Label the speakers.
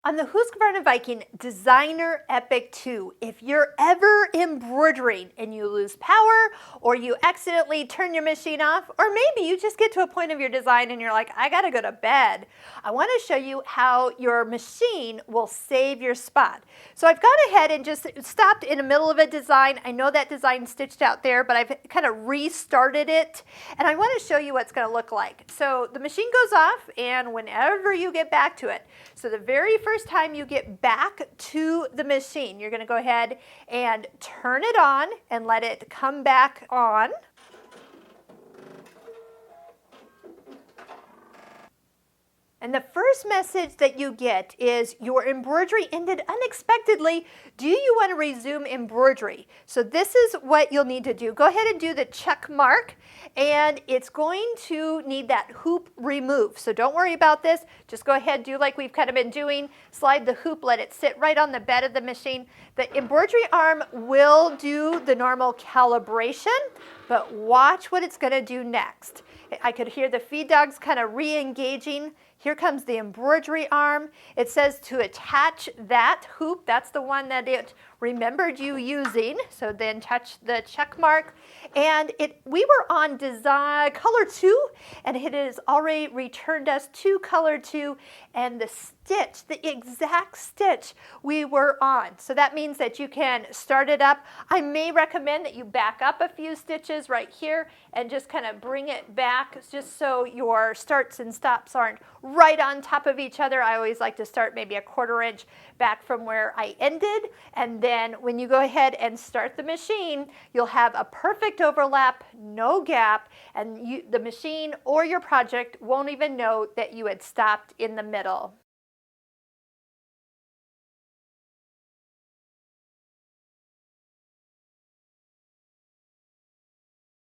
Speaker 1: On the Husqvarna Viking Designer Epic 2, if you're ever embroidering and you lose power or you accidentally turn your machine off, or maybe you just get to a point of your design and you're like, I gotta go to bed, I want to show you how your machine will save your spot. So I've gone ahead and just stopped in the middle of a design. I know that design stitched out there, but I've kind of restarted it, and I want to show you what it's going to look like. So the machine goes off, and whenever you get back to it, so the very first time you get back to the machine, you're going to go ahead and turn it on and let it come back on. And the first message that you get is your embroidery ended unexpectedly. Do you want to resume embroidery? So this is what you'll need to do. Go ahead and do the check mark, and it's going to need that hoop removed. So don't worry about this. Just go ahead, do like we've kind of been doing. Slide the hoop, let it sit right on the bed of the machine. The embroidery arm will do the normal calibration, but watch what it's going to do next. I could hear the feed dogs kind of re-engaging. Here comes the embroidery arm. It says to attach that hoop. That's the one that it remembered you using. So then touch the check mark. And we were on design color 2, and it has already returned us to color 2, and the stitch, the exact stitch we were on. So that means that you can start it up. I may recommend that you back up a few stitches right here and just kind of bring it back just so your starts and stops aren't right on top of each other. I always like to start maybe a 1/4 inch back from where I ended, and then when you go ahead and start the machine, you'll have a perfect overlap, no gap, and the machine or your project won't even know that you had stopped in the middle.